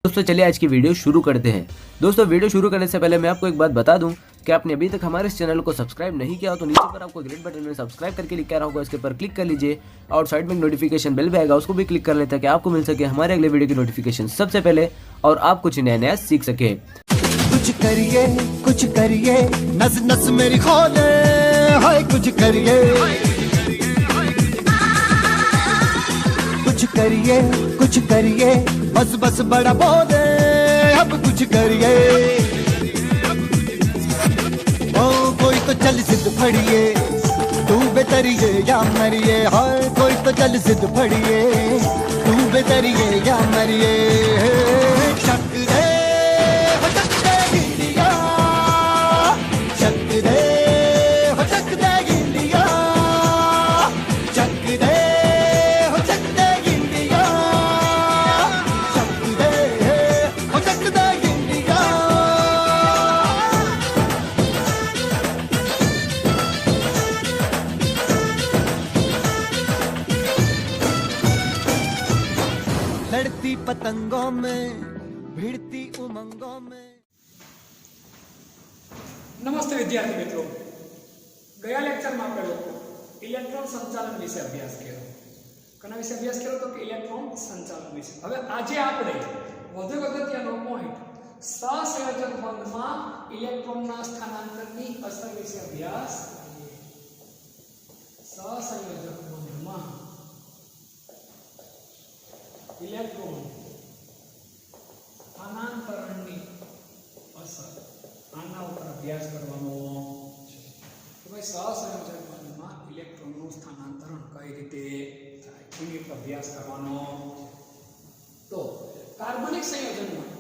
दोस्तों चलिए आज की वीडियो शुरू करते हैं। दोस्तों वीडियो शुरू करने से पहले मैं आपको एक बात बता दूं कि आपने अभी तक हमारे इस चैनल को सब्सक्राइब नहीं किया हो तो नीचे पर आपको ग्रीन बटन में सब्सक्राइब करके लिखा रहा होगा, इसके पर क्लिक कर लीजिए और साइड में नोटिफिकेशन बेल भी आएगा, उसको भी क्लिक कर लेते हैं ताकि आपको मिल सके हमारे अगले वीडियो की नोटिफिकेशन सबसे पहले और आप कुछ नया नया सीख सके। कुछ करिए नस नस मेरी खोले, हाय कुछ करिए बस बस बड़ा बोले, अब कुछ करिए। ओ कोई तो चल जिद फड़िए, तू बेतरिए या मरिए, हाय कोई तो चल जिद फड़िए, तू बेतरिए या मरिए। शक दे लड़ती पतंगों में, भिड़ती उमंगों में। नमस्ते विद्यार्थी मित्रों, गया लेक्चर में આપણે લોકો ઇલેક્ટ્રોન સંચાલન વિશે અભ્યાસ કર્યો। કના વિશે અભ્યાસ કર્યો તો કે ઇલેક્ટ્રોન સંચાલન વિશે। હવે આજે આપણે વધુ અગત્યનો પોઈન્ટ સહસંયોજક બંધમાં ઇલેક્ટ્રોનના સ્થાનાંતરની અસર વિશે અભ્યાસ કરીએ। સહસંયોજક બંધમાં ઇલેક્ટ્રોન સ્થાનાંતરણની અસર, આના ઉપર અભ્યાસ કરવાનો છે કે ભાઈ સહસંયોજક બંધમાં ઇલેક્ટ્રોનનું સ્થાનાંતરણ કઈ રીતે થાય, એની ઉપર અભ્યાસ કરવાનો છે। તો કાર્બનિક સંયોજનમાં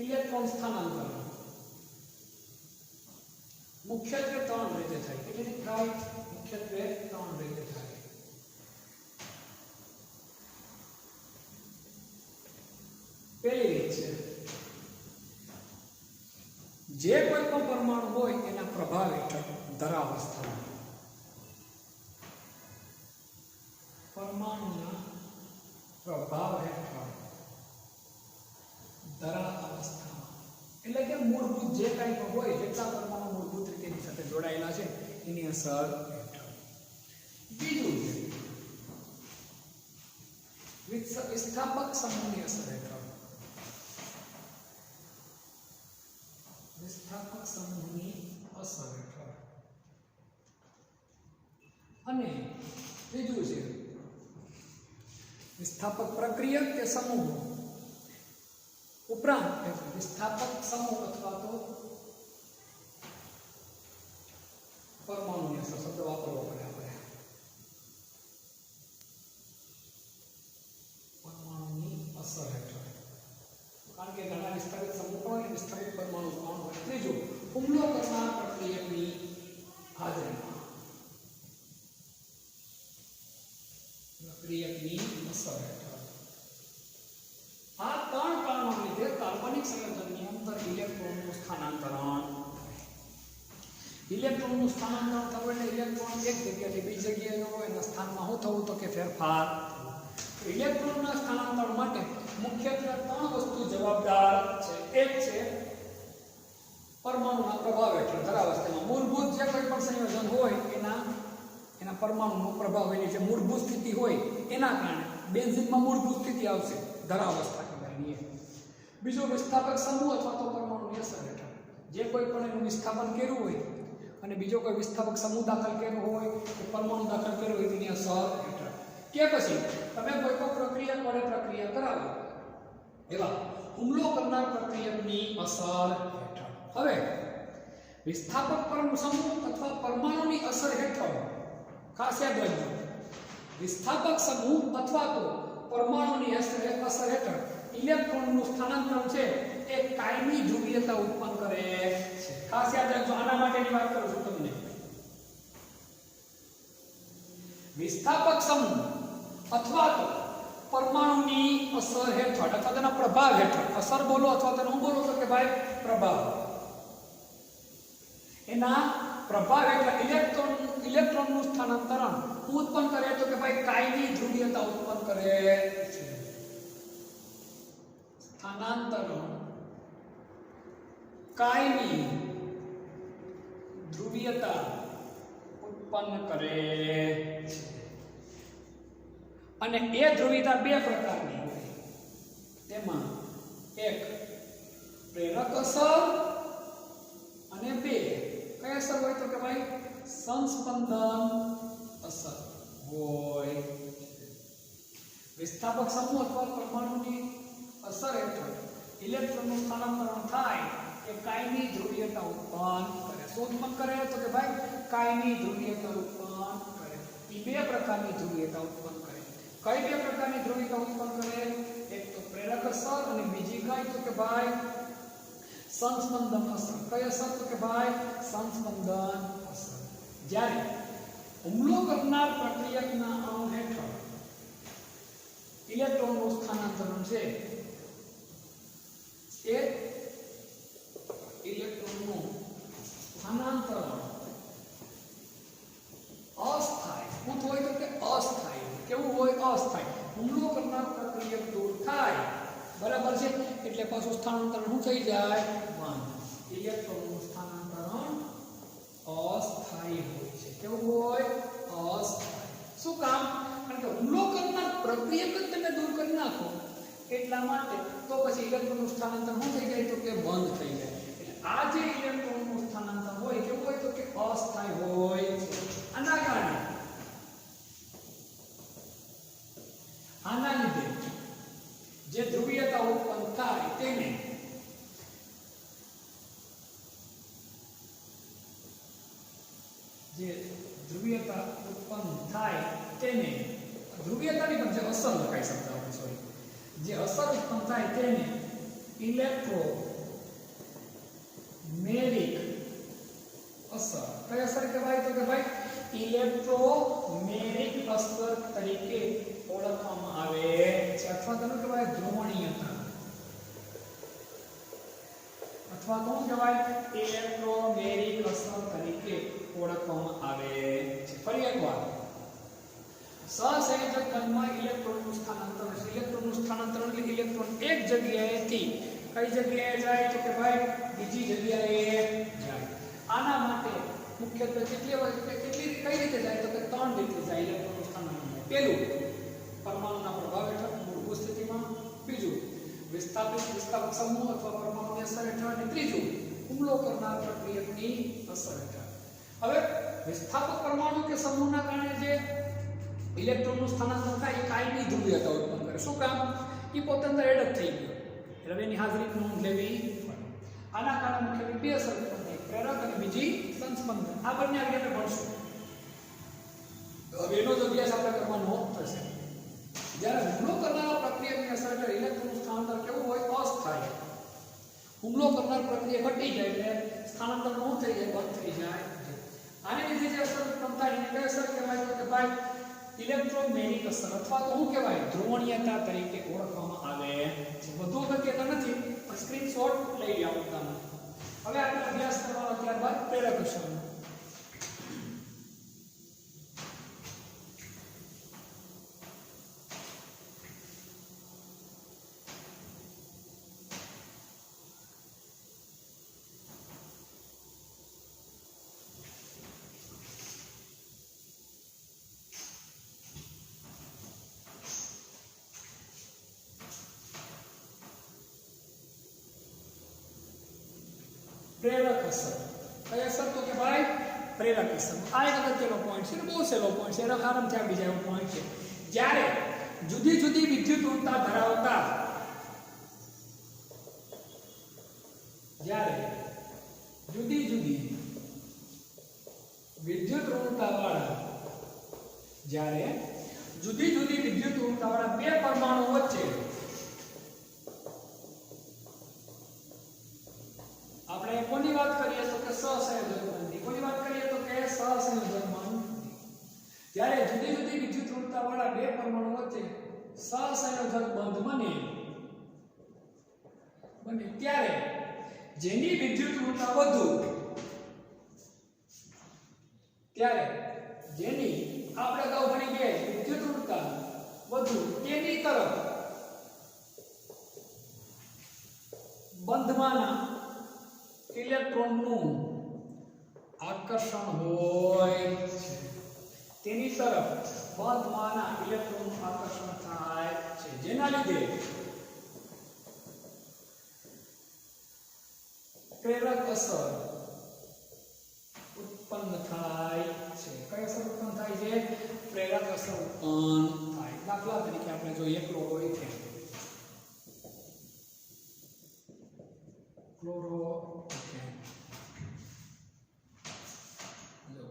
ઇલેક્ટ્રોન સ્થાનાંતરણ મુખ્યત્વે ત્રણ રીતે થાય। કેટલી રીતે થાય? મુખ્યત્વે ત્રણ રીતે થાય। પહેલી રીત છે, જે કોઈ પણ પરમાણુ હોય એના પ્રભાવ હેઠળ ધરાવસ્થામાં, પરમાણુના પ્રભાવ હેઠળ ધરાવસ્થામાં એટલે કે મૂળભૂત જે કંઈ પણ હોય, જેટલા પરમાણુ મૂળભૂત રીતે એની સાથે જોડાયેલા છે એની અસર હેઠળ। બીજું છે વિસ્થાપક સમૂહની અસર હેઠળ। વિસ્થાપક સમૂહની અસર હેઠળ। અને ત્રીજું છે વિસ્થાપક પ્રક્રિયા કે સમૂહ ઉપરાંત વિસ્થાપક સમૂહ અથવા તો પરમાણુની અસર શબ્દ વાપરવો પડે આપણે। પરમાણુની અસર હેઠળ, કારણ કે ઘણા વિસ્થાપિત સમૂહ હોય અને વિસ્થાપિત પરમાણુ પણ હોય। ત્રીજું, હુમલો કરનાર પ્રક્રિયકની હાજરીમાં, પ્રક્રિયકની અસર હેઠળ। આ ત્રણ કારણોને લીધે કાર્બનિક સંયોજનની અંદર ઇલેક્ટ્રોનનું સ્થાનાંતરણ, ઇલેક્ટ્રોનનું સ્થાનાંતરણ થવું એટલે ઇલેક્ટ્રોન એક જગ્યાએથી બીજી જગ્યાએ જવો, એના સ્થાનમાં શું થવું તો કે ફેરફાર। ઇલેક્ટ્રોનના સ્થાનાંતરણ માટે મુખ્યત્વે ત્રણ વસ્તુ જવાબદાર છે। એક છે પરમાણુના પ્રભાવ હેઠળ ધરાવસ્થામાં, મૂળભૂત જે કોઈ પણ સંયોજન હોય એના પરમાણુનો પ્રભાવ, એની જે મૂળભૂત સ્થિતિ હોય એના કારણે બેન્ઝીનમાં મૂળભૂત સ્થિતિ આવશે, ધરાવસ્થા કહેવાય એ। બીજો વિસ્થાપક સમૂહ અથવા તો પરમાણુની અસર હેઠળ, જે કોઈ પણ એનું વિસ્થાપન કર્યું હોય અને બીજો કોઈ વિસ્થાપક સમૂહ દાખલ કર્યો હોય કે પરમાણુ દાખલ કર્યો હોય તેની અસર હેઠળ। કે પછી તમે કોઈ પણ પ્રક્રિયા વડે પ્રક્રિયા કરાવો એવા હુમલો કરનાર પ્રક્રિયકની અસર હેઠળ। હવે વિસ્થાપક સમૂહ અથવા પરમાણુની અસર હેઠળ ખાસ યાદ રાખજો, વિસ્થાપક સમૂહ અથવા તો પરમાણુની અસર હેઠળ ઇલેક્ટ્રોનનું સ્થાનાંતરણ છે એ કાયમી ધ્રુવીયતા ઉત્પન્ન કરે છે। ખાસ યાદ રાખજો, આના માટેની વાત કરું છું તમને। વિસ્થાપક સમૂહ અથવા તો પરમાણુની અસર હેઠળ અથવા તેના પ્રભાવ હેઠળ, અસર બોલો અથવા તેનો હું બોલો તો કે ભાઈ પ્રભાવ, એના પ્રભાવ એટલે ઇલેક્ટ્રોનનું સ્થાનાંતરણ ઉત્પન્ન કરે તો કે ભાઈ કાયમી ધ્રુવીયતા ઉત્પન્ન કરે છે. સ્થાનાંતરણ કાયમી ધ્રુવીયતા ઉત્પન્ન કરે છે. અને એ ધ્રુવીયતા બે પ્રકારની હોય. તેમાં એક પ્રેરક અસર અને બે કઈ અસર હોય તો કે ભાઈ સંસ્પંદન અસર હોય. વિસ્થાપક સમૂહ અથવા પરમાણુની અસર હેઠળ ઇલેક્ટ્રોનનું સ્થાનાંતરણ થાય એ કાયમી ધ્રુવીયતા ઉત્પન્ન કરે. શું ઉત્પન્ન કરે તો કે ભાઈ કાયમી ધ્રુવીયતા ઉત્પન્ન કરે. એ બે પ્રકારની ધ્રુવીયતા ઉત્પન્ન કરે. કઈ બે પ્રકારની ધ્રુવીયતા ઉત્પન્ન કરે? એક તો પ્રેરક અસર અને બીજી કઈ તો કે ભાઈ સંસ્પંદન અસર. કઈ અસર તો કે ભાઈ સંસ્પંદન અસર. જ્યારે હુમલો કરનાર પ્રક્રિયકના અણુ હેઠળ ઇલેક્ટ્રોનનું સ્થાનાંતરણ છે એ ઇલેક્ટ્રોનનું સ્થાનાંતરણ અસ્થાયી શું હોય તો કે અસ્થાયી. કેવું હોય? અસ્થાયી. હુમલો કરનાર પ્રક્રિયક દૂર થાય બરાબર છે એટલે પાછું સ્થાનાંતરણ શું થઈ જાય? ઇલેક્ટ્રોનનું સ્થાનાંતરણ અસ્થાયી હોય છે. કેવું હોય? અસ્થાયી. શું કામ? કારણ કે હુમલો કરનાર પ્રક્રિયક જ તમે દૂર કરી નાખો એટલા માટે તો પછી ઇલેક્ટ્રોનનું સ્થાનાંતરણ શું થઈ જાય તો કે બંધ થઈ જાય. એટલે આ જે ઇલેક્ટ્રોનનું સ્થાનાંતરણ હોય કેવું હોય તો કે અસ્થાયી હોય છે. આના લીધે જે ધ્રુવીયતા ઉત્પન્ન થાય તેને ધ્રુવીયતાની પણ જે અસર લખાઈ શકતા આપણે સોરી જે અસર ઉત્પન્ન થાય તેને ઇલેક્ટ્રોમેરિક અસર. કઈ અસર કહેવાય તો કે ભાઈ ઇલેક્ટ્રોમેરિક અસર તરીકે ઓળખવામાં આવે છે. અથવા તો કહેવાય ધ્રુવણીયતા અથવા તો કહેવાય ઇલેક્ટ્રોમેરિક અસર તરીકે ઓળખવામાં આવે છે. ફરી એકવાર સહસંયોજક કણમાં ઇલેક્ટ્રોનનું સ્થાનાંતરણ છે. ઇલેક્ટ્રોનનું સ્થાનાંતરણ એટલે ઇલેક્ટ્રોન એક જગ્યાએથી કઈ જગ્યાએ જાય તો કે ભાઈ બીજી જગ્યાએ જાય. આના માટે મુખ્યત્વે કઈ રીતે જાય તો કે ત્રણ રીતે જાય ઇલેક્ટ્રોનનું સ્થાનાંતરણ. પહેલું પરમાણુના પ્રભાવ હેઠળ મૂળભૂત સ્થિતિમાં, બીજું વિસ્થાપક સમૂહ અથવા પરમાણુની અસર હેઠળ અને ત્રીજું હુમલો કરનાર પ્રક્રિયકની અસર હેઠળ. હવે વિસ્થાપક પરમાણુ કે સમૂહના કારણે જે ઇલેક્ટ્રોનનું સ્થાનાંતરણ થાય એ કાયમી ધ્રુવીયતા ઉત્પન્ન કરે. શું કામ? એ પોતાનો એડ જ થઈ ગયો એટલે એની હાજરી નોંધ લેવી પડે. આના કારણે મુખ્યત્વે બે અસર ઉત્પન્ન થાય, પ્રેરક અને બીજી સંસ્પંદન. આ બંને આગળ આપણે ભણશું. હવે એનો જ અભ્યાસ આપણે કરવાનો થશે. જ્યારે હુમલો કરનાર પ્રક્રિયાની અસર હેઠળ ઇલેક્ટ્રોનનું સ્થાનાંતર કેવું હોય? અસ્થાયી. હુમલો કરનાર પ્રક્રિયા ઘટી જાય એટલે સ્થાનાંતર ન થઈ જાય, બંધ થઈ જાય. આને લીધે જે અસર ઉત્પન્ન થાય એને કઈ અસર કહેવાય તો કે ભાઈ ઇલેક્ટ્રોમેરિક અસર અથવા તો શું કહેવાય ધ્રુવણીયતા તરીકે ઓળખવામાં આવે છે. વધુ અગત્યતા નથી પણ સ્ક્રીનશોટ લઈ લ્યો પોતાનો. હવે આપણે અભ્યાસ કરવાનો ત્યારબાદ પ્રેરક અસરનો. પ્રેરક અસર. કઈ અસર તો કે ભાઈ પ્રેરક અસર. આ એક અગત્યનો પોઈન્ટ છે, બહુ સહેલો પોઈન્ટ છે, આરામથી આવી જાય એવો પોઈન્ટ છે. જ્યારે જુદી જુદી વિદ્યુત ઋણતા ધરાવતા બે પરમાણુ વચ્ચે આપણે કોની વાત કરીએ તો કે સહસંયોજક બંધની. કોની વાત કરીએ તો કે સહસંયોજક બંધ. જ્યારે જુદી જુદી વિદ્યુત ઋણતા વાળા બે પરમાણુ વચ્ચે સહસંયોજક બંધ બને ત્યારે જેની વિદ્યુત ઋણતા વધુ ત્યારે જેની આપણે અગાઉ ભણી ગયા વિદ્યુત ઋણતા વધુ તેની તરફ બંધમાંના ઇલેક્ટ્રોનનું આકર્ષણ હોય છે, તેની તરફ બંધમાંના ઇલેક્ટ્રોનનું આકર્ષણ થાય છે, જેના લીધે પ્રેરક અસર ઉત્પન્ન થાય છે. કઈ અસર ઉત્પન્ન થાય છે? પ્રેરક અસર ઉત્પન્ન થાય. દાખલા તરીકે આપણે જોઈએ ક્લોરોઇથેન, ક્લોરોઇથેન જો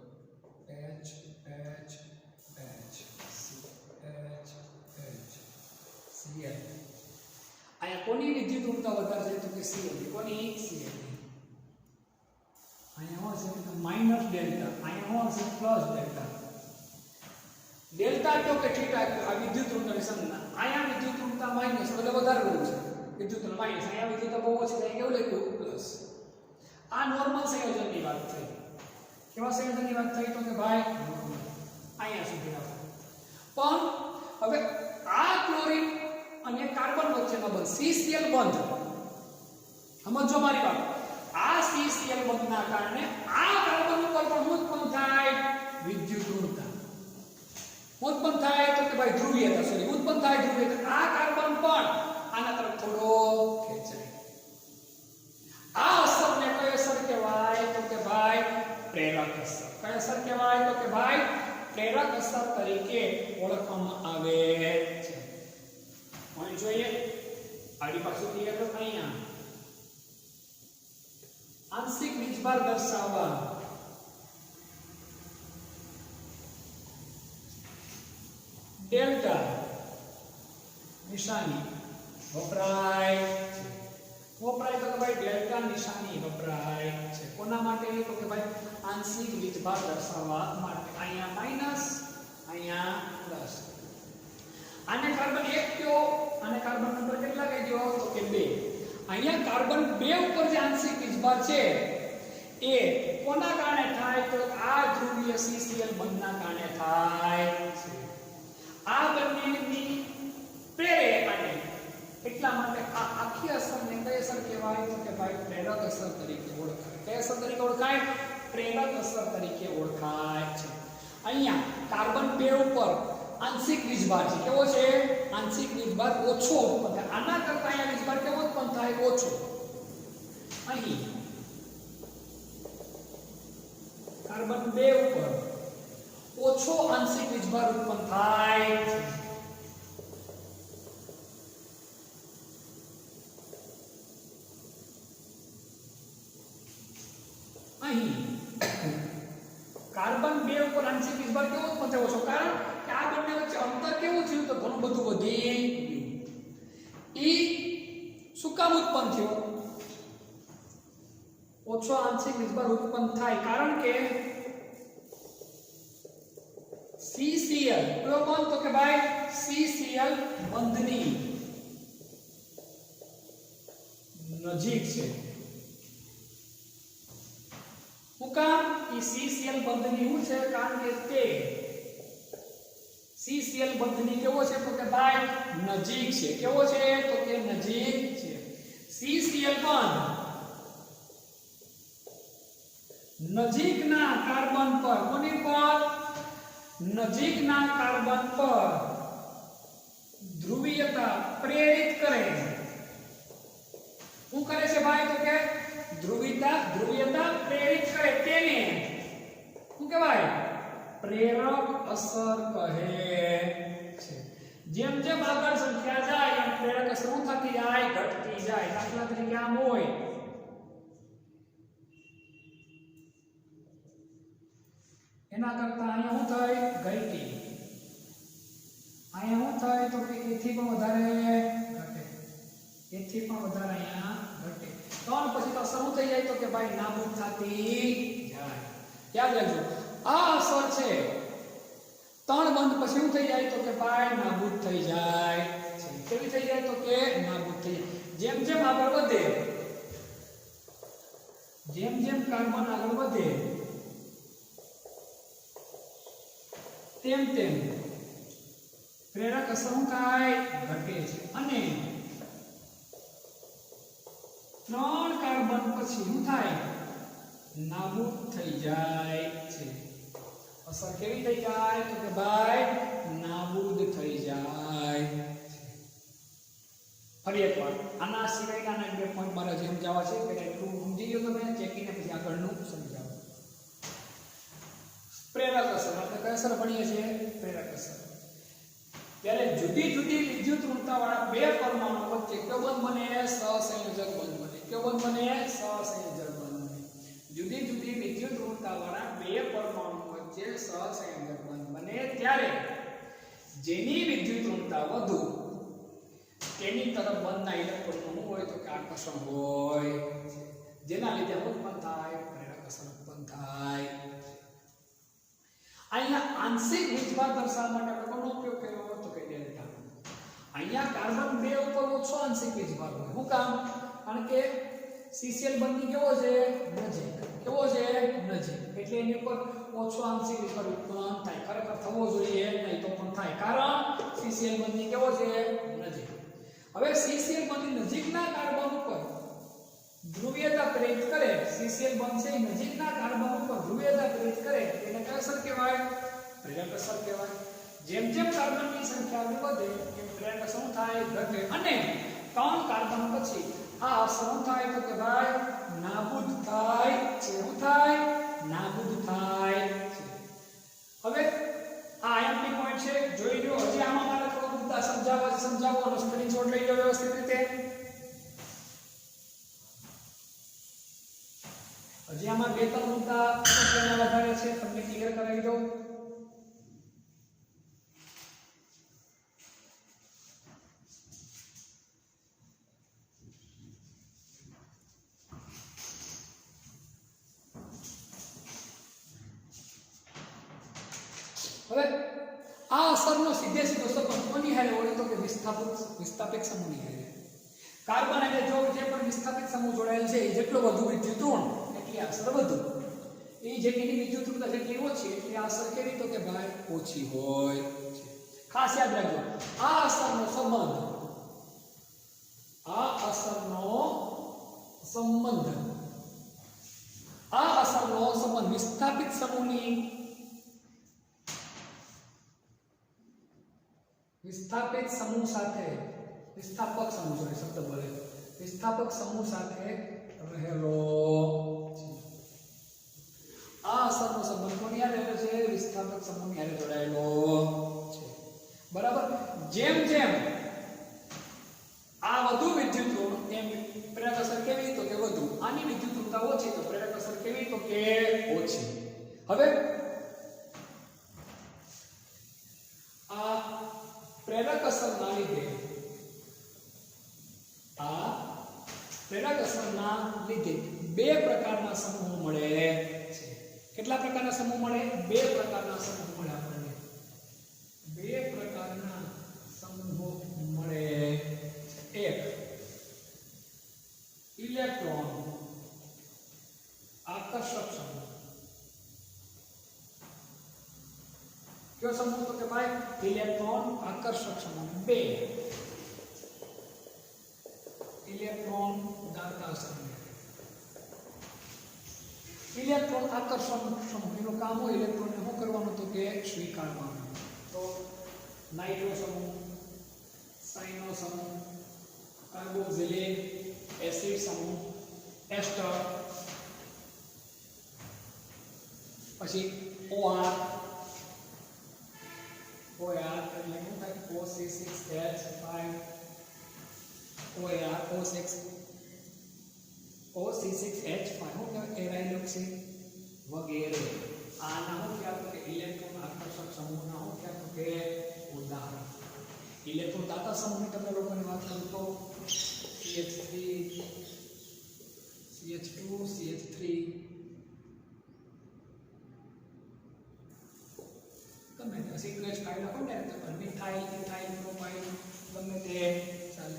H H H H H Cl. આયા કોની વિદ્યુત ઋણતા વધારે છે? તો કે Cl. કોની? Cl. અહીંયા શું છે? Minus delta. અહીંયા શું છે? Plus delta. ડેલ્ટા તો કે થીટા આ વિદ્યુત ઋણતાની સંજ્ઞા. અહીંયા વિદ્યુત ઋણતા માઈનસ એટલે વધારે ઋણ છે. વિદ્યુત ઋણ માઈનસ. અહીંયા વિદ્યુત બહુ ઓછી થાય કેવું લખ્યું? પ્લસ. આ નોર્મલ સંયોજનની વાત થઈ. કેવા સંયોજનની વાત થઈ? તો કે ભાઈ અહીંયા સુધી રાખો. પણ હવે આ ક્લોરીન અને કાર્બન વચ્ચેનો બંધ CCl બંધ સમજો મારી વાત. આ CCl બંધના કારણે આ કાર્બન ઉપર પણ ઉત્પન્ન થાય વિદ્યુત ઋણતા. ઉત્પન્ન થાય તો કે ભાઈ ધ્રુવીયતા, સોરી ઉત્પન્ન થાય ધ્રુવીયતા. આ કાર્બન પણ આના તરફ થોડો ખેંચાય. આ અસરને કઈ અસર કહેવાય? તો કે ભાઈ પ્રેરક અસર. કઈ અસર કહેવાય? તો કે ભાઈ પ્રેરક અસર તરીકે ઓળખવામાં આવે છે. અહીં જોઈએ આડી પાછું ક્લિયર તો અહીંયા આંશિક વીજભાર દર્શાવવા ડેલ્ટા નિશાની વપરાય છે. વપરાય તો કે ભાઈ ડેલ્ટા નિશાની વપરાય છે. કોના માટે? તો કે ભાઈ આંશિક વીજભાર દર્શાવવા માટે. અહીંયા માઈનસ, અહીંયા પ્લસ. આને કાર્બન 1 કયો, આને કાર્બન નંબર કેટલા કહી દો? તો કે 2. અહીંયા કાર્બન 2 ઉપર જે આંશિક વીજભાર છે એ કોના કારણે થાય? તો આ ધ્રુવીય CCl બંધના કારણે થાય છે. આ બંનેની પ્રેરે આને એટલા માટે આ આખી અસરને કઈ અસર કહેવાય? તો કે ભાઈ પ્રેરક અસર તરીકે ઓળખાય. કઈ અસર તરીકે ઓળખાય? પ્રેરક અસર તરીકે ઓળખાય છે. અહીંયા કાર્બન 2 ઉપર આંશિક વીજભાર છે. કેવો છે? આંશિક વીજભાર ઓછો ઉત્પન્ન થાય. આના કરતા અહીંયા વીજભાર કેવો ઉત્પન્ન થાય? ઓછો. અહીં કાર્બન 2 ઉપર ઓછો આંશિક વીજભાર ઉત્પન્ન થાય છે. અહીં કાર્બન 2 ઉપર આંશિક વીજભાર કેવો ઉત્પન્ન થયો? ઓછો. કારણ કે આ બંને વચ્ચે અંતર કેવું થયું? તો ઘણું બધું વધી ગયું. ઈ શું કામ ઉત્પન્ન થયો? ઓછો આંશિક વીજભાર ઉત્પન્ન થાય કારણ કે CCl કયો બંધ? તો કે ભાઈ CCl બંધની નજીક છે. હું કામ? ઈ CCl બંધની શું છે? કારણ કે તે CCl બંધની કેવો છે? તો કે ભાઈ નજીક છે. કેવો છે? તો કે નજીક છે. CCl બંધ નજીકના કાર્બન પર, કોની પર? નજીકના કાર્બન પર ધ્રુવીયતા પ્રેરિત કરે. શું કરે છે ભાઈ? તો કે ધ્રુવીયતા પ્રેરિત કરે. તેને શું કહેવાય? પ્રેરક અસર કહે છે. જેમ જેમ આગળ સંખ્યા જાય એમ પ્રેરક અસર શું થતી જાય? ઘટતી જાય. દાખલા તરીકે આમ હોય એના કરતા અહીંયા શું થાય? ઘટી. અહીંયા શું થાય? તો કે એથી પણ વધારે ઘટે. એથી પણ વધારે અહીંયા ઘટે. 3 પછી તો અસર શું થઈ જાય? તો કે ભાઈ નાબૂદ થતી જાય. યાદ રાખજો આ અસર છે 3 બંધ પછી શું થઈ જાય? તો કે ભાઈ નાબૂદ થઈ જાય છે. કેવી થઈ જાય? તો કે નાબૂદ થઈ જાય. જેમ જેમ આગળ વધે, જેમ જેમ કાર્બન આગળ વધે તેમ તેમ પ્રેરક અસર શું થાય? ઘટે છે. અને 3 કાર્બન પછી શું થાય? નાબૂદ થઈ જાય છે. અસર કેવી થઈ જાય? તો કે ભાઈ નાબૂદ થઈ જાય. ફરી એકવાર આના સિવાયના 2 પોઈન્ટ મારે જે સમજાવવા છે પહેલા એટલું સમજી લો તમે, ચેકીને પછી આગળનું સમજાવો. પ્રેરક અસર આપણે કઈ અસર ભણીએ છીએ? પ્રેરક અસર. ત્યારે જુદી જુદી વિદ્યુત ઋણતાવાળા 2 પરમાણુ વચ્ચે કયો બંધ બને? સહસંયોજક બંધ બને. કયો બંધ બને? સહસંયોજક બંધ બને. જુદી જુદી વિદ્યુત ઋણતાવાળા 2 પરમાણુ વચ્ચે સહસંયોજક બંધ બને ત્યારે જેની વિદ્યુત ઋણતા વધુ તેની તરફ બંધના ઇલેક્ટ્રોનનું હોય તો કે આકર્ષણ હોય, જેના લીધે ઉત્પન્ન થાય પ્રેરક અસર ઉત્પન્ન થાય. અહીંયા આંશિક વીજભાર દર્શાવવા માટે આપણે કોનો ઉપયોગ કર્યો તો કે ડેલ્ટા. અહીંયા કાર્બન 2 ઉપર ઓછો આંશિક વીજભાર હોય. શું કામ? કારણ કે CCl બંધની કેવો છે? નજીક. કેવો છે? નજીક. એટલે એની ઉપર ઓછો આંશિક વીજભાર ઉત્પન્ન થાય. ખરેખર થવો જોઈએ નહીં તો પણ થાય, કારણ CCl બંધની કેવો છે? નજીક. હવે CCl બંધની નજીકના કાર્બન ઉપર ધ્રુવીયતા પ્રેરિત કરે. CCl બંધ છે નજીકના કાર્બન ઉપર ધ્રુવીયતા પ્રેરિત કરે એને કઈ અસર કહેવાય? પ્રેરક અસર કહેવાય. જેમ જેમ કાર્બનની સંખ્યા વધે એમ પ્રેરક અસર થાય? ઘટે. અને 3 કાર્બન પછી આ અસર શું થાય તો કે ભાઈ નાબૂદ થાય છે. શું થાય? નાબૂદ થાય છે. હવે આ આયનની પોઈન્ટ છે, જોઈ લો. હજી આમાં મારે થોડો મુદ્દા સમજાવવાનો સ્ક્રીનશોટ લઈ લો વ્યવસ્થિત રીતે. હજી આમાં 2-3 મુદ્દા વધારે છે, તમને ક્લિયર કરાવી દઉં. હવે આ અસરનો સીધે સીધો સંબંધ કોની હારે હોય તો કે વિસ્થાપિત સમૂહની હારે. કાર્બન એટલે જો જે પણ વિસ્થાપિત સમૂહ જોડાયેલ છે જેટલો વધુ વિદ્યુત ઋણ એટલી અસર વધુ. એ જે એની વિદ્યુત ઋણતા જેટલી ઓછી એટલી અસર કેવી તો કે ભાઈ ઓછી હોય છે. ખાસ યાદ રાખજો આ અસરનો સંબંધ વિસ્થાપિત સમૂહની વિસ્થાપિત સમૂહ સાથે વિસ્થાપક સમૂહ સાથે રહેલો છે. આ અસરનો સંબંધ કોની હારે રહેલો છે? વિસ્થાપક સમૂહની હારે જોડાયેલો છે. બરાબર. જેમ જેમ આ વધુ વિદ્યુત ઋણ એમ પ્રેરક અસર કેવી તો કે વધુ. આની વિદ્યુત ઋણતા ઓછી તો પ્રેરક અસર કેવી તો કે ઓછી. હવે આ પ્રેરક અસરના લીધે બે પ્રકારના સમૂહો મળે છે. કેટલા પ્રકારના સમૂહ મળે? 2 પ્રકારના સમૂહ મળે આપણને. 2 પ્રકારના સમૂહો મળે. એક ઇલેક્ટ્રોન આકર્ષક સમૂહ. કયો સમૂહ તો કે ભાઈ ઇલેક્ટ્રોન આકર્ષક સમૂહ. 2 ઇલેક્ટ્રોન ઉદારતા સમૂહ. ઇલેક્ટ્રોન આકર્ષક સમૂહ એનું કામ હોય ઇલેક્ટ્રોનને શું કરવાનું તો કે સ્વીકારવાનું. તો નાઇટ્રો સમૂહ, સાઇનો સમૂહ, કાર્બોક્સિલિક એસિડ સમૂહ, એસ્ટર, પછી OR એટલે શું થાય? O6H5 O6H5 શું કહેવાય? એરાઇલોક્સિન વગેરે. આના શું કહેવાય કે ઇલેક્ટ્રોન આકર્ષક સમૂહના શું કહેવાય કે ઉદાહરણ. ઇલેક્ટ્રોન દાતા સમૂહની તમને લોકોને વાત કરું તો CH3 CH2 CH3 ગમે તે સિક્વેન્સ ફાઇલ લખો ને તો મિથાઇલ ઇથાઇલ પ્રોપાઇલ ગમે તે ચાલે.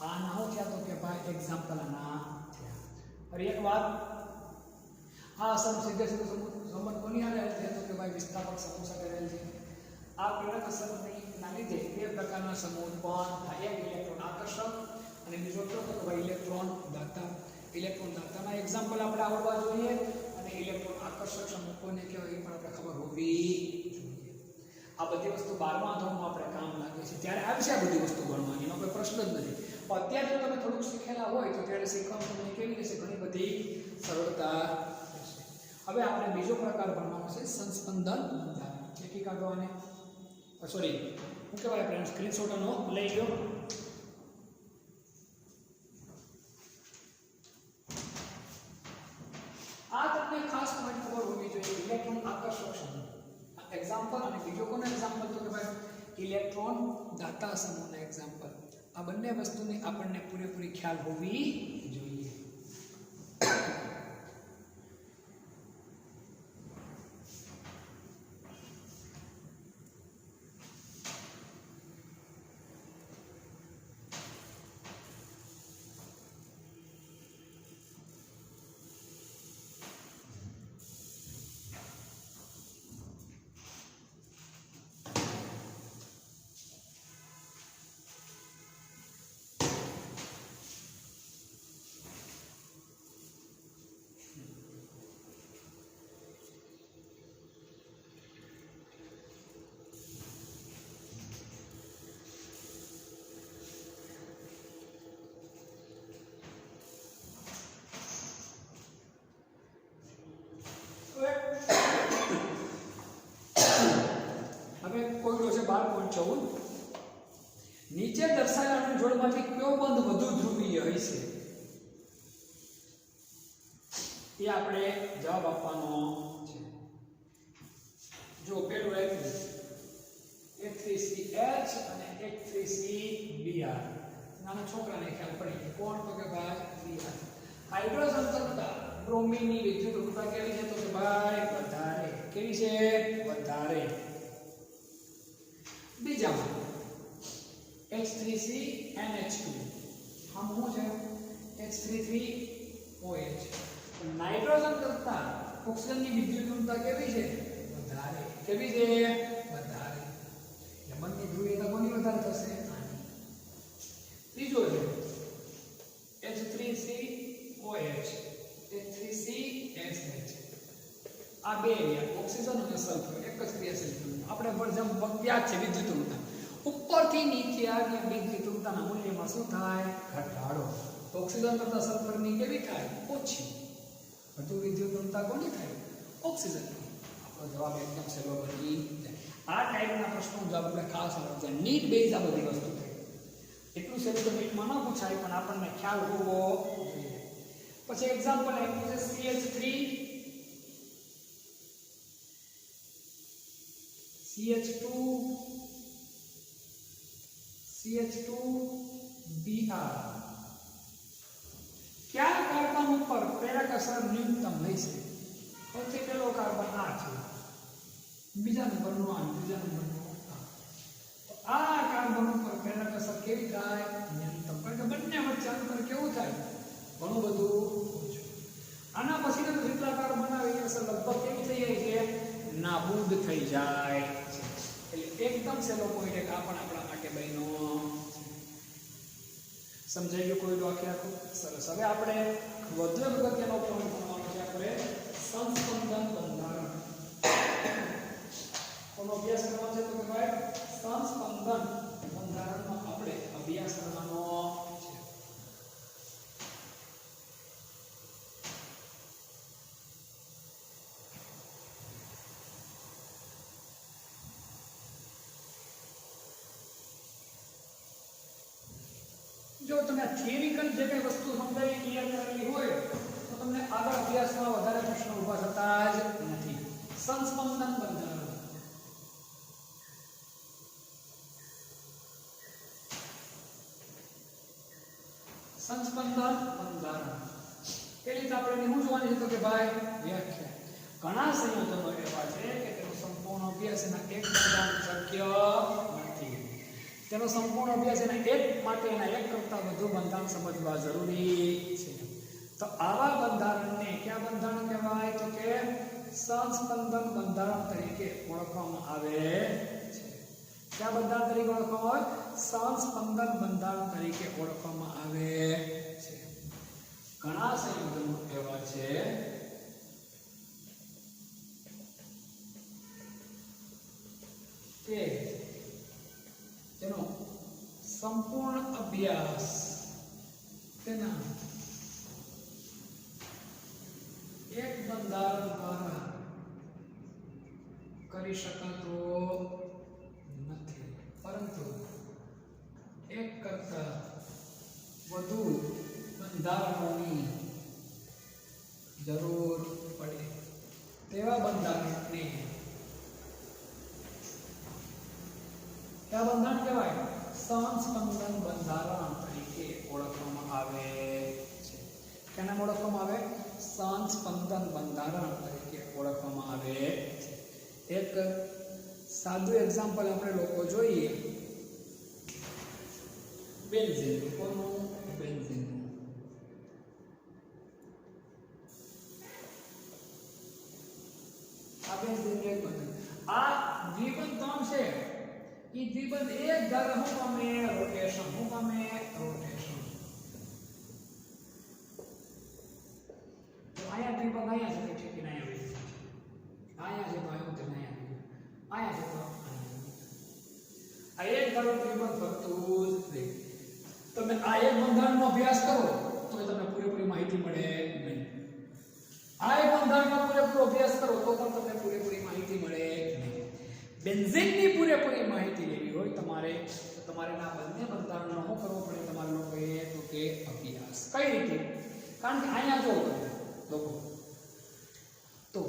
આના શું થયા તો કે ભાઈ એક્ઝામ્પલ આના થયા. ફરી એક વાત, આ અસર સીધે સીધો સંબંધ કોની હારે છે તો કે ભાઈ વિસ્થાપક સમૂહ સાથે રહેલ છે. આ પ્રેરક અસરના લીધે બે પ્રકારના સમૂહ ઉત્પન્ન થાય. એક ઇલેક્ટ્રોન આકર્ષક અને બીજો કયો તો ભાઈ ઇલેક્ટ્રોન દાતા. ઇલેક્ટ્રોન દાતાના એક્ઝામ્પલ આપણે આવડવા જોઈએ અને ઇલેક્ટ્રોન આકર્ષક સમૂહ કોને કહેવાય એ પણ આપણે ખબર હોવી જોઈએ. આ બધી વસ્તુ 12મા ધોરણમાં આપણે કામ લાગે છે ત્યારે આવશે આ બધી વસ્તુ ભણવાની, એનો કોઈ પ્રશ્ન જ નથી. પણ અત્યારે જો તમે થોડુંક શીખેલા હોય તો ત્યારે શીખવામાં તમને કેવી રીતે ઘણી બધી સરળતા રહેશે. હવે આપણે બીજો પ્રકાર ભણવાનો છે સંસ્પંદન બંધારણ. ચેકી કાઢવાને સોરી શું કહેવાય ફ્રેન્ડ, સ્ક્રીનશોટ નો લઈ લો. આ તમને ખાસ પોઈન્ટ ખબર હોવી જોઈએ. ઇલેક્ટ્રોન આકર્ષક સમૂહ એક્ઝામ્પલ અને બીજો કોનો એક્ઝામ્પલ તો કે ભાઈ ઇલેક્ટ્રોન દાતા સમૂહના એક્ઝામ્પલ. આ બંને વસ્તુની આપણને પૂરેપૂરી ખ્યાલ હોવી જોઈએ. હવે કોઈનો છે 12.14. નીચે દર્શાવેલા અણુજોડમાંથી કયો બંધ વધુ ધ્રુવીય હશે એ આપણે જવાબ આપવાનો છે. જો પેલું H3CH અને H3CBr. નાના છોકરાને ખ્યાલ પડી કોણ તો કે ભાઈ Br. હાઇડ્રોજન કરતા બ્રોમિનની વિદ્યુત ઊર્જા કેવી છે તો કે ભાઈ વધારે. કેવી છે? વધારે. બીજામાં H3CNH2 હમ શું છે H33OH. નાઇટ્રોજન કરતા ઓક્સિજનની વિદ્યુત ઊર્જા કેવી છે? વધારે. કેવી છે? વધારે. એટલે બંને ધ્રુવીયતા કોની વધારે થશે? આની. ત્રીજો છે H3COH H3CSH. આ બે ઓક્સિજન અને સલ્ફર એક જ ક્રિયાશીલ આપણે પર જેમ યાદ છે વિદ્યુત ઊર્જા ઉપરથી નીચે આવી વિદ્યુત ઊર્જાના મૂલ્યમાં શું થાય? ઘટાડો. ઓક્સિજન કરતા સલ્ફરની કેવી થાય? ઓછી. વધુ વિદ્યુત ઊર્જા કોની થાય? ઓક્સિજનની. આપણો જવાબ એકદમ સહેલો બની જાય. આ ટાઈપના પ્રશ્નો જવાબ આપણે ખાસ આવડે છે. નીટ બેઝ આ બધી વસ્તુ થાય. એટલું સહેલું તો નીટમાં ન પૂછાય પણ આપણને ખ્યાલ હોવો જોઈએ. પછી એક્ઝામ્પલ આપ્યું છે CH2Br. કયા કાર્બન ઉપર પ્રેરક અસર ન્યૂનતમ હશે? સૌથી પહેલો કાર્બન આ છે, બીજા નંબરનો આ, ત્રીજા નંબરનો આ કાર્બન ઉપર પ્રેરક અસર કેવી થાય? ન્યૂનતમ. કારણ કે બંને વચ્ચે અંતર કેવું થાય? ઘણું બધું ઓછું. આના પછીનો જેટલા કાર્બન આવે એ અસર લગભગ કેવી થઈ જાય છે? નાબૂદ થઈ જાય છે. એટલે એકદમ સહેલો પોઈન્ટ એક આ પણ આપણા માટે બન્યો. સમજાઈ ગયું કોઈ આખે આખું? સરસ. હવે આપણે વધુ અગત્યનો પોઈન્ટ ભણવાનો છે આપણે સંસ્પંદન બંધારણ. કોનો અભ્યાસ કરવાનો છે તો કે ભાઈ સંસ્પંદન બંધારણનો આપણે અભ્યાસ કરવાનો છે. જો તમે થિયરિકલ જે કઈ વસ્તુ સમજાવી ક્લિયર કરેલી હોય તો તમને આગળ અભ્યાસમાં વધારે પ્રશ્નો ઊભા થતા જ નથી. સંસ્પંદન બંધારણ. સંસ્પંદન બંધારણ પેલી તો આપણે શું જોવાની છે તો કે ભાઈ વ્યાખ્યા. ઘણા સંયોજનો એવા છે કે તેનો સંપૂર્ણ અભ્યાસ એના એક બંધારણ શક્ય નથી. તેનો સંપૂર્ણ અભ્યાસ એના એક માટે એના એક કરતાં વધુ બંધારણ સમજવા જરૂરી છે. તો આવા બંધારણને કયા બંધારણ કહેવાય તો કે સંસ્પંદન બંધારણ તરીકે ઓળખવામાં આવે છે. क्या બંધારણ તરીકે ઓળખવામાં આવે? સંસ્પંદન બંધારણ તરીકે ઓળખવામાં આવે છે. ઘણા સંયોજનો એવા છે કે જેનો સંપૂર્ણ અભ્યાસ તેના એક બંધારણ દ્વારા કરી શકાતો નથી, પરંતુ એક કરતા વધુ બંધારણોની જરૂર પડે તેવા બંધારણને કયા બંધારણ કહેવાય? સંસ્પંદન બંધારણ તરીકે ઓળખવામાં આવે છે. કેના ઓળખવામાં આવે? સંસ્પંદન બંધારણ તરીકે ઓળખવામાં આવે છે. એક સાદું એક્ઝામ્પલ આપણે લોકો જોઈએ. બેન્ઝીન. કોનું? બેન્ઝીન. આ બેન્ઝીન એક બંધન. આ દ્વિબંધ 3 છે. ઈ દ્વિબંધ એક ધારે શું પામે? રોટેશન. શું પામે? રોટેશન. તો અહીંયા દ્વિબંધ અહીંયા છે, ઠીક ના આવી. અહીંયા છે તો આવ્યું તે નહીં આવી. અહીંયા છે તો આ એક ધારો દ્વિબંધ ફરતું જ રહે. તમે આ એક બંધારણનો અભ્યાસ કરો તો તમને પૂરેપૂરી માહિતી મળે નહીં. આ એક બંધારણનો પૂરેપૂરો અભ્યાસ કરો તો પણ તમને પૂરેપૂરી માહિતી મળે નહીં. બેન્ઝીનની પૂરેપૂરી માહિતી લેવી હોય તમારે તો તમારે આ બંને બંધારણનો શું કરવો પડે તમારે લોકોએ? તો કે અભ્યાસ. કઈ રીતે? કારણ કે અહીંયા જો લોકો તો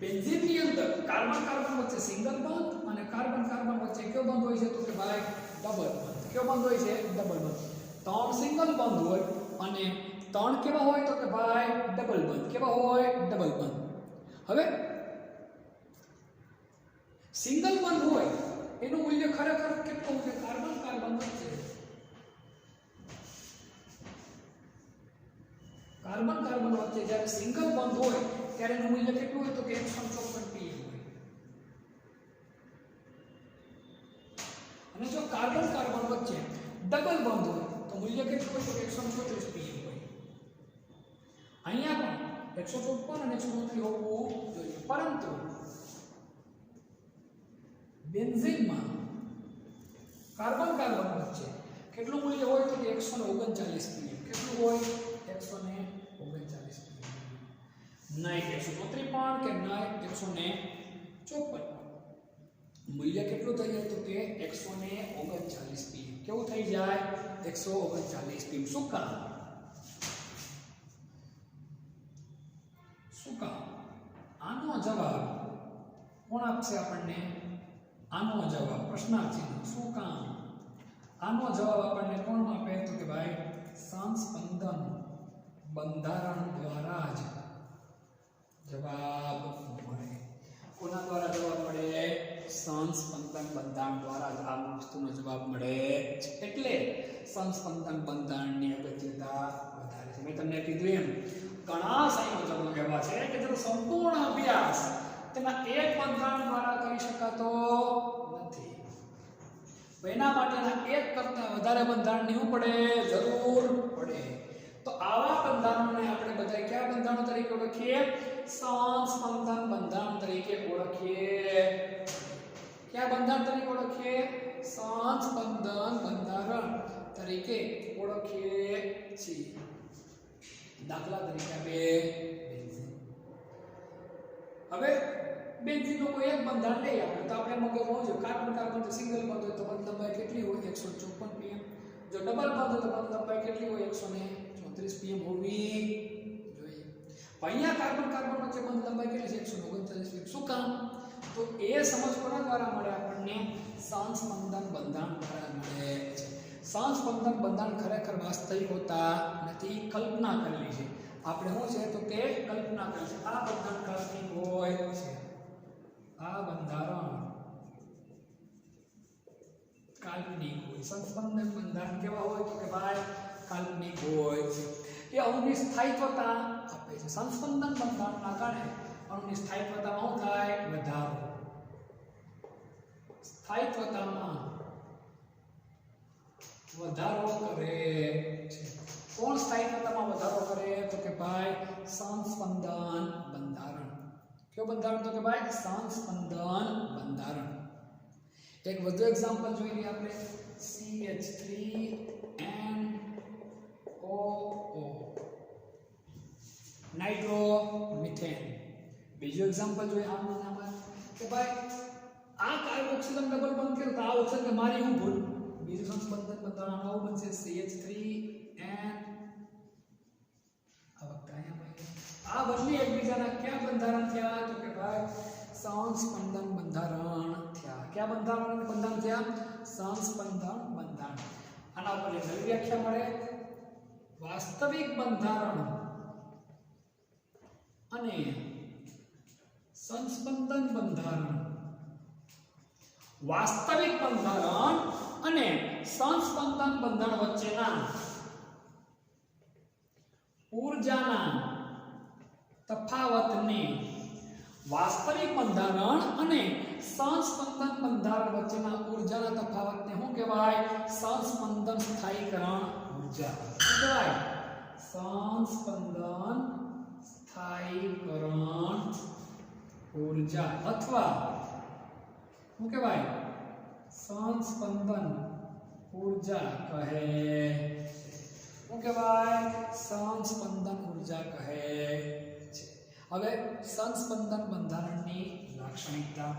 બેન્ઝીનની અંદર કાર્બન કાર્બન વચ્ચે સિંગલ બોન્ડ અને કાર્બન કાર્બન વચ્ચે કયો બોન્ડ હોય છે? તો કે ભાઈ ડબલ બોન્ડ. કયો બોન્ડ હોય છે? Double bond. 3 સિંગલ બોન્ડ હોય અને 3 કેવા હોય? તો કે ભાઈ ડબલ બોન્ડ. કેવા હોય? Double bond. હવે સિંગલ બોન્ડ હોય એનું મૂલ્ય ખરેખર કેટલું છે? કાર્બન કાર્બન વચ્ચે કાર્બન કાર્બન વચ્ચે જ્યારે સિંગલ બોન્ડ હોય ત્યારે એનું મૂલ્ય કેટલું હોય? તો કે 154 pm હોય. અને જો કાર્બન કાર્બન વચ્ચે ડબલ બોન્ડ હોય તો મૂલ્ય કેટલું હોય? તો 134 pm હોય. અહીંયા પણ 154 અને 134 હોવું જોઈએ, પરંતુ બેન્ઝીનમાં કાર્બન કાર્બન વચ્ચે કેટલું મૂલ્ય હોય? તો 139 pm. કેટલું હોય? 139 pm. નહીં 134 પણ કે નહીં 154. મૂલ્ય કેટલું થઈ જાય? તો કે 139 pm. કેવું થઈ જાય? 139 pm. શું કામ? શું કામ? આનો જવાબ કોણ આપશે આપણને? આનો જવાબ પ્રશ્નાર્થ ચિહ્ન. શું કામ? આનો જવાબ આપણને કોણ આપે? તો કે ભાઈ સંસ્પંદન બંધારણ દ્વારા જ જવાબ મળે. કોના દ્વારા જવાબ મળે? સંસ્પંદન બંધારણ દ્વારા જ આ વસ્તુનો જવાબ મળે છે. એટલે સંસ્પંદન બંધારણની અગત્યતા વધારે છે. મેં તમને કીધું એમ ઘણા સંયોજનો એવા છે કે જેનો સંપૂર્ણ અભ્યાસ તેના એક બંધારણ દ્વારા કરી શકાતો નથી. એના માટેના એક કરતા વધારે બંધારણની શું પડે? જરૂર પડે. તો આવા બંધારણોને આપણે બધા કયા બંધારણ તરીકે ઓળખીએ? સંસ્પંદન બંધારણ તરીકે ઓળખીએ. કયા બંધારણ તરીકે ઓળખીએ? સંસ્પંદન બંધારણ તરીકે ઓળખીએ છીએ. દાખલા તરીકે બેન્ઝીન. હવે બેન્ઝીનનો કોઈ એક બંધારણ લઈએ આપણે તો આપણે મગજમાં હોય કાર્બન કાર્બન તો સિંગલ બોન્ડ હોય તો બંધ લંબાઈ કેટલી હોય? 154 pm. જો ડબલ બોન્ડ હોય તો બંધ લંબાઈ કેટલી હોય? 134 pm હોવી જોઈએ. અહીંયા કાર્બન કાર્બન વચ્ચે બંધ લંબાઈ કેટલી છે? 139 pm. શું કામ? તો એ સમજ કોના દ્વારા મળે આપણને? સંસ્પંદન બંધારણ દ્વારા મળે છે. સંસ્પંદન બંધારણ ખરેખર વાસ્તવિક હોતા નથી, કલ્પના કરેલી છે. આપણે શું છે? તો કે કલ્પના કરી છે. આ બંધારણ કાલ્પનિક હોય છે. આ બંધારણ કાલ્પનિક હોય. સંસ્પંદન બંધારણ કેવા હોય? તો કે ભાઈ કાલ્પનિક હોય છે. એ અણુની સ્થાયિત્વતા આપે છે. સંસ્પંદન બંધારણના કારણે અણુની સ્થાયિત્વતામાં શું થાય? વધારો. સ્થાયિત્વતામાં વધારો કરે છે. કોણ સ્થાયિત્વતામાં વધારો કરે તો કે ભાઈ સંસ્પંદન બંધારણ. કયો બંધારણ તો કે ભાઈ સંસ્પંદન બંધારણ. એક વધુ એક્ઝામ્પલ જોઈ લઈએ આપણે CH3NO નાઇટ્રોમિથેન. બીજું એક્ઝામ્પલ જોઈએ આમાં કે ભાઈ આ કાર્બોક્સિલમ ડબલ બંધ કર્યું તો આ ઓક્સિજન મારી હું ભૂલ. બીજું સંસ્પંદન બંધારણ આવું બનશે CH3N. આ વખતે અહીંયા ભાઈ આ બંને એકબીજાના ક્યાં બંધારણ થયા તો કે ભાઈ સંસ્પંદન બંધારણ થયા. ક્યાં બંધારણ થયા? સંસ્પંદન બંધારણ. આના ઉપર એક નવી વ્યાખ્યા મળે. વાસ્તવિક બંધારણ અને સંસ્પંદન બંધારણ. વાસ્તવિક બંધારણ અને સંસ્પંદન બંધારણ વચ્ચેના ઊર્જાના તફાવતને વાસ્તવિક બંધારણ અને સંસ્પંદન બંધારણ વચ્ચેના ઊર્જાના તફાવતને શું કહેવાય? સંસ્પંદન સ્થાયીકરણ ઊર્જા. શું કહેવાય? સંસ્પંદન સ્થાયીકરણ ઊર્જા અથવા શું કહેવાય? સંસ્પંદન ઊર્જા કહે. શું કહેવાય? સંસ્પંદન ઊર્જા કહે છે. હવે સંસ્પંદન બંધારણની લાક્ષણિકતા.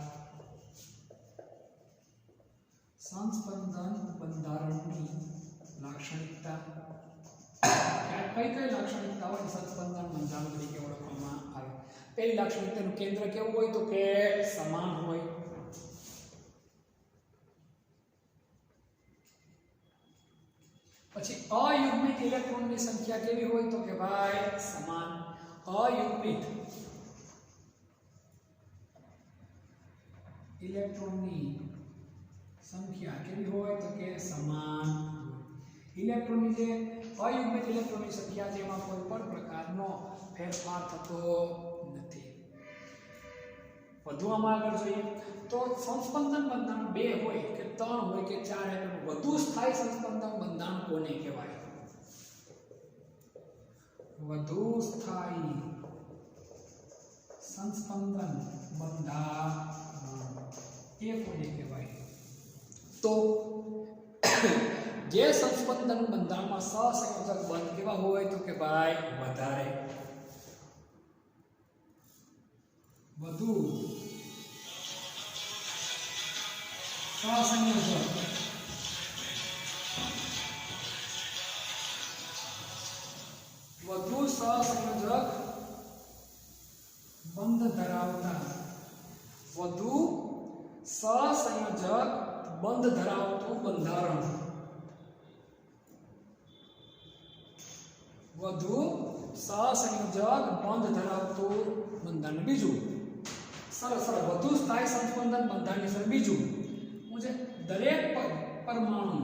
સંસ્પંદન બંધારણની લાક્ષણિકતા કઈ કઈ લાક્ષણિકતા હોય સંસ્પંદન બંધારણ તરીકે ઓળખવામાં આવે? પહેલી લાક્ષણિકતાનું કેન્દ્ર કેવું હોય તો કે સમાન હોય. પછી અયુગ્મિત ઇલેક્ટ્રોનની સંખ્યા કેવી હોય તો કે ભાઈ સમાન. અયુગ્મિત ઇલેક્ટ્રોનની સંખ્યા કેવી હોય તો કે સમાન. ઇલેક્ટ્રોનની જે અયુગ્મિત ઇલેક્ટ્રોનની સંખ્યા છે એમાં કોઈ પણ પ્રકારનો ફેરફાર થતો નથી. વધુ આમાં આગળ જોઈએ તો સંસ્પંદન બંધારણ 2 હોય કે 3 હોય કે 4 હોય વધુ સ્થાયી સંસ્પંદન બંધારણ કોને કહેવાય? વધુ સ્થાયી સંસ્પંદન બંધારણ એ કોને કહેવાય? તો જે સંસ્પંદન બંધારણમાં સહસંયોજક બંધ કેવા હોય તો કે ભાઈ વધારે. વધુ સહસંયોજક વધુ સહસંયોજક બંધ ધરાવતા વધુ સહસંયોજક બંધ ધરાવતું બંધારણ. વધુ સહસંયોજક બંધ ધરાવતું બંધારણ. બીજું સરસ વધુ સ્થાયી સંસ્પંદન બંધારણની સર બીજું હું છે દરેક પરમાણુ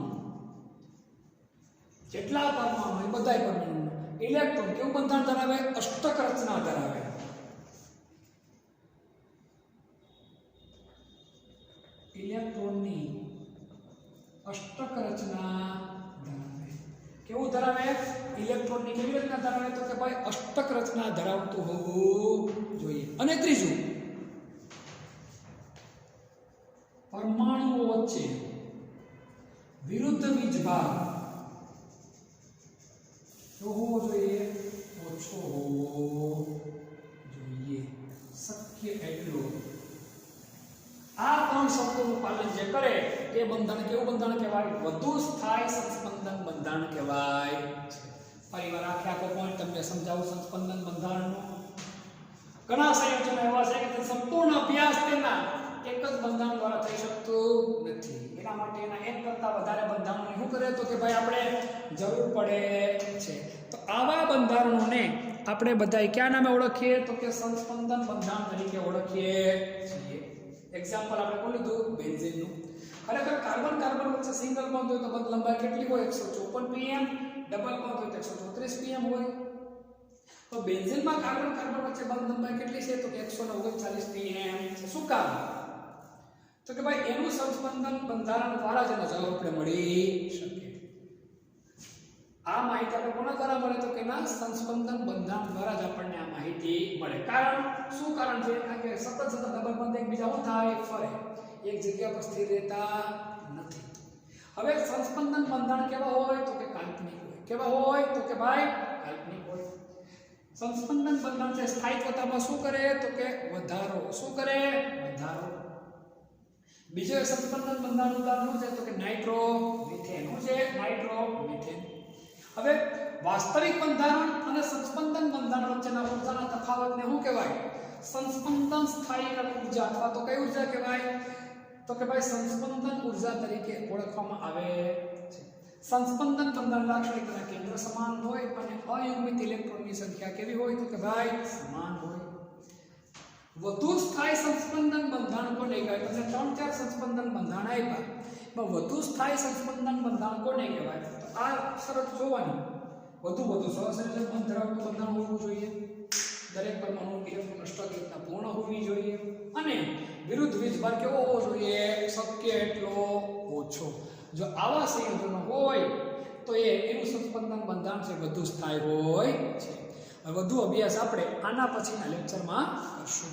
જેટલા પરમાણુ હોય બધા પરમાણુ ઇલેક્ટ્રોન કેવું બંધારણ ધરાવે? અષ્ટક રચના ધરાવે. ઇલેક્ટ્રોનની અષ્ટક રચના ધરાવે. કેવું ધરાવે? ઇલેક્ટ્રોનની કેવી રચના ધરાવે તો કે ભાઈ અષ્ટક રચના ધરાવતું હોવું જોઈએ. અને ત્રીજું પરમાણુઓ વચ્ચે વિરુદ્ધ વીજભાર હોવો જોઈએ, ઓછો હોવો જોઈએ, શક્ય એટલો. આ 3 શબ્દોનું પાલન જે કરે એ બંધારણ કેવું બંધારણ કહેવાય? વધુ સ્થાયી સંસ્પંદન બંધારણ કહેવાય. ફરીવાર આખો પોઈન્ટ તમને સમજાવું સંસ્પંદન બંધારણનો. ઘણા સંયોજનો એવા છે કે સંપૂર્ણ અભ્યાસ તેના એક જ બંધારણ દ્વારા થઈ શકતું નથી. એના માટે એના એક કરતાં વધારે બંધારણોની શું કરે તો કે ભાઈ આપણે જરૂર પડે છે. તો આવા બંધારણોને આપણે બધા કયા નામે ઓળખીએ તો કે સંસ્પંદન બંધારણ તરીકે ઓળખીએ છીએ. એક્ઝામ્પલ આપણે કોણ લીધું? બેન્ઝીનનું. ખરેખર કાર્બન કાર્બન વચ્ચે સિંગલ બોન્ડ હોય તો બંધ લંબાઈ કેટલી હોય? 154 pm. ડબલ બોન્ડ હોય તો 134 pm હોય. તો બેન્ઝીનમાં કાર્બન કાર્બન વચ્ચે બંધ લંબાઈ કેટલી છે તો કે 139 pm છે. શું કામ? તો કે ભાઈ એનું સંસ્પંદન બંધારણ દ્વારા જ એનો જવાબ આપણે મળી શકે. આ માહિતી આપણે કોના દ્વારા મળે તો કે ના સંસ્પંદન બંધારણ દ્વારા જ આપણને આ માહિતી મળે. કારણ શું કારણ છે? કારણ કે સતત ડબલ બંધ એકબીજા શું થાય? ફરે, એક જગ્યા પર સ્થિર રહેતા નથી. હવે સંસ્પંદન બંધારણ કેવા હોય તો કે કાલ્પનિક હોય. કેવા હોય તો કે ભાઈ કાલ્પનિક હોય. સંસ્પંદન બંધારણ છે સ્થાયિત્વતામાં શું કરે તો કે વધારો. શું કરે? વધારો. બીજો સંસ્પંદન બંધારણ ઉદાહરણ છે તો કે નાઇટ્રોમિથેન. શું છે? નાઇટ્રોમિથેન. હવે વાસ્તવિક બંધારણ અને સંસ્પંદન બંધારણ વચ્ચેના ઊર્જાના તફાવતને શું કહેવાય? સંસ્પંદન સ્થાયીકરણ ઊર્જા અથવા તો કઈ ઊર્જા કહેવાય તો કે ભાઈ સંસ્પંદન ઊર્જા તરીકે ઓળખવામાં આવે છે. સંસ્પંદન બંધારણ લાક્ષણિકતા કેન્દ્ર સમાન હોય અને અયુગ્મિત ઇલેક્ટ્રોનની સંખ્યા કેવી હોય તો કે ભાઈ સમાન હોય. વધુ સ્થાયી સંસ્પંદન બંધારણ કોને કહેવાય? તમને 3-4 સંસ્પંદન બંધારણ આપ્યા, પણ વધુ સ્થાયી સંસ્પંદન બંધારણ કોને કહેવાય? તો આ શરત જોવાની, વધુ સહસંયોજક બંધ ધરાવતું બંધારણ હોવું જોઈએ, દરેક પરમાણુ ઇલેક્ટ્રોન અષ્ટકીયતા પૂર્ણ હોવી જોઈએ અને વિરુદ્ધ વીજભાર કેવો હોવો જોઈએ? શક્ય એટલો ઓછો. જો આવા સંયોજનો હોય તો એનું સંસ્પંદન બંધારણ છે વધુ સ્થાયી હોય છે. વધુ અભ્યાસ આપણે આના પછીના લેક્ચરમાં કરશું.